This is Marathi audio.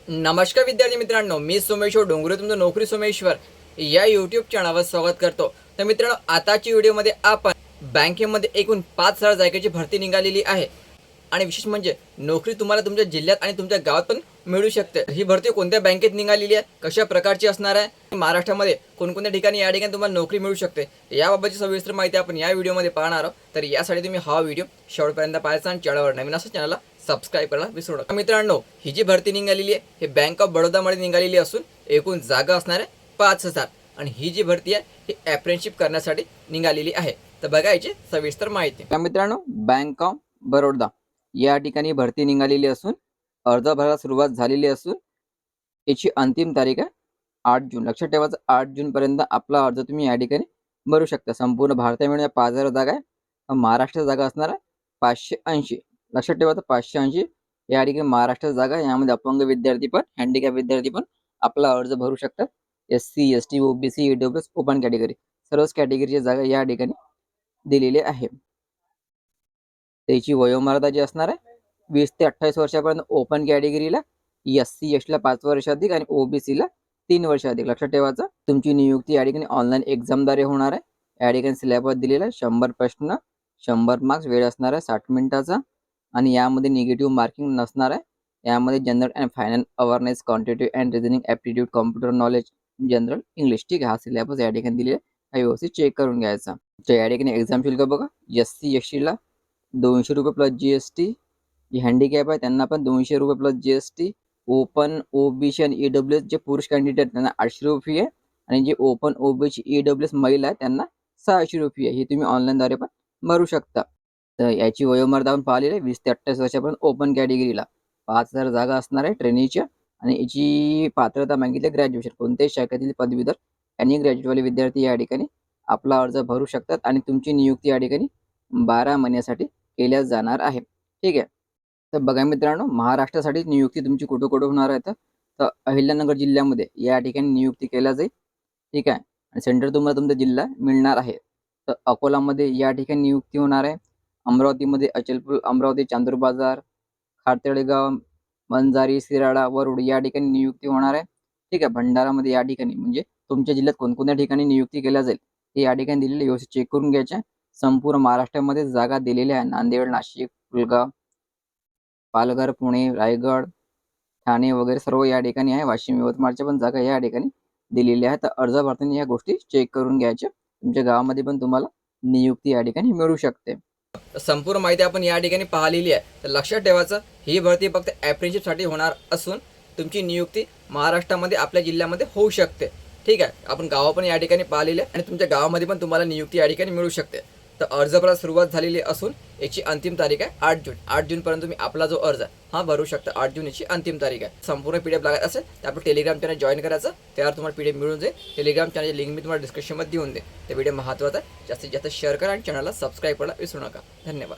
नमस्कार विद्यार्थी मित्रांनो, मी सोमेश्वर डोंगरे तुमचं नोकरी सोमेश्वर या यूट्यूब चॅनलवर स्वागत करतो। तर मित्रांनो, आताची व्हिडिओमध्ये आपण बँकेमध्ये एकूण 5,000 जागेची भरती निघालेली आहे आणि विशेष म्हणजे नोकरी तुम्हाला तुमच्या जिल्ह्यात आणि तुमच्या गावात पण मिळू शकते। ही भरती कोणत्या बँकेत निघालेली आहे, कशा प्रकारची असणार आहे, महाराष्ट्रामध्ये कोणकोणत्या ठिकाणी या ठिकाणी तुम्हाला नोकरी मिळू शकते, याबाबतची सविस्तर माहिती आपण या व्हिडिओमध्ये पाहणार आहोत। तर यासाठी तुम्ही हा व्हिडिओ शेवटपर्यंत पाहायचा आणि चॅनलवर नवीन असेल चॅनलला सबस्क्राइब करायला विसरू नका। मित्रांनो, ही जी भरती निघालेली आहे ही बँक ऑफ बडोदामध्ये निघालेली असून एकूण जागा असणार आहे 5,000 आणि ही जी भरती आहे ही अप्रेंटिसशिप करण्यासाठी निघालेली आहे। तर बघा याची सविस्तर माहिती। मित्रांनो, बँक ऑफ बरोडा या ठिकाणी भरती निघालेली असून अर्ज भरायला सुरुवात झालेली असून याची अंतिम तारीख आहे 8 जून। लक्षात ठेवायचं, 8 जून पर्यंत आपला अर्ज तुम्ही या ठिकाणी भरू शकता। संपूर्ण भारतामध्ये 5,000 जागा आहे। महाराष्ट्र जागा असणार आहे 580। लक्षात ठेवायचं, 580 या ठिकाणी महाराष्ट्र जागा। यामध्ये अपंग विद्यार्थी पण, हँडिकॅप विद्यार्थी पण आपला अर्ज भरू शकतात। SC ST OBC EWS open category सर्वच कॅटेगरीच्या जागा या ठिकाणी दिलेल्या आहे। त्याची वयोमर्यादा जी असणार आहे 20 ते 28 वर्षापर्यंत ओपन कॅटेगरीला, SC ST ला 5 वर्ष अधिक आणि OBC ला 3 वर्ष अधिक। लक्षात ठेवायचं, तुमची नियुक्ती या ठिकाणी ऑनलाईन एक्झामद्वारे होणार आहे। या ठिकाणी सिलेबस दिलेला आहे, 100 प्रश्न 100 मार्क्स, वेळ असणार आहे 60 मिनिटाचा आणि यामध्ये निगेटिव्ह मार्किंग नसणार आहे। यामध्ये general and final awareness, quantitative and reasoning aptitude, computer knowledge, general English, ठीक आहे। हा सिलेबस या ठिकाणी दिलेला आहे, हा व्यवस्थित चेक करून घ्यायचा। तर या ठिकाणी एक्झाम शुल्क बघा, SC ST ला 200 रुपये प्लस GST, जे हँडिकॅप आहे त्यांना पण 200 रुपये प्लस GST, ओपन OBC आणि EWS जे पुरुष कॅन्डिडेट त्यांना 800 रुपये आहे आणि जे ओपन OBC EWS महिला आहे त्यांना 600 रुपये आहे। हे तुम्ही ऑनलाईनद्वारे पण भरू शकता। तर याची वयोमर्यादा आपण पाहिलेली आहे 20 ते 28 वर्षापर्यंत ओपन कॅटेगरीला 5,000 जागा असणार आहे ट्रेनिंगच्या आणि याची पात्रता मागितली ग्रॅज्युएशन, कोणत्याही शाखेतील पदवीधर आणि ग्रॅज्युएटवाले विद्यार्थी या ठिकाणी आपला अर्ज भरू शकतात आणि तुमची नियुक्ती या ठिकाणी 12 महिन्यासाठी केल्या जाणार आहे, ठीक आहे। तर बघा मित्रांनो, महाराष्ट्रासाठी नियुक्ती तुमची कुठं कुठं होणार आहे तर अहिल्यानगर जिल्ह्यामध्ये या ठिकाणी नियुक्ती केल्या जाईल, ठीक आहे। आणि सेंटर तुम्हाला तुमचा जिल्हा मिळणार आहे। तर अकोलामध्ये या ठिकाणी नियुक्ती होणार आहे। अमरावतीमध्ये अचलपूर, अमरावती, चांदूर बाजार, खारतळेगाव, मंजारी, शिराळा, वरुड या ठिकाणी नियुक्ती होणार आहे, ठीक आहे। भंडारामध्ये या ठिकाणी म्हणजे तुमच्या जिल्ह्यात कोणकोणत्या ठिकाणी नियुक्ती केल्या जाईल हे या ठिकाणी दिलेले व्यवस्थित चेक करून घ्यायचे। संपूर्ण महाराष्ट्रामध्ये जागा दिलेल्या आहे, नांदेड, नाशिक, कुलगाव, पालघर, पुणे, रायगड, ठाणे वगैरे सर्व या ठिकाणी आहे। वाशिम, यवतमाळच्या पण जागा या ठिकाणी दिलेल्या आहेत। तर अर्ज भरताना या गोष्टी चेक करून घ्यायच्या। तुमच्या गावामध्ये पण तुम्हाला नियुक्ती या ठिकाणी मिळू शकते। संपूर्ण माहिती आपण या ठिकाणी पाहिलेली आहे। तर लक्षात ठेवायचं, ही भरती फक्त अप्रेंटिसशिपसाठी होणार असून तुमची नियुक्ती महाराष्ट्रामध्ये आपल्या जिल्ह्यामध्ये होऊ शकते, ठीक आहे। आपण गाव पण या ठिकाणी पाहिलेले आहे आणि तुमच्या गावामध्ये पण तुम्हाला नियुक्ती या ठिकाणी मिळू शकते। तर अर्ज भरायला सुरुवात झालेली असून याची अंतिम तारीख आहे 8 जून। 8 जूनपर्यंत तुम्ही आपला जो अर्ज आहे हा भरू शकता। 8 जून याची अंतिम तारीख आहे। संपूर्ण PDF लागत असेल तर आपलं टेलिग्राम चॅनल जॉईन करायचं, त्यावर तुम्हाला PDF मिळून जाईल। टेलिग्राम चॅनलची लिंक मी तुम्हाला डिस्क्रिप्शनमध्ये देऊन दे। ते व्हिडिओ महत्त्वाचा आहे, जास्तीत जास्त शेअर करा आणि चॅनलला सबस्क्राईब करायला विसरू नका। धन्यवाद।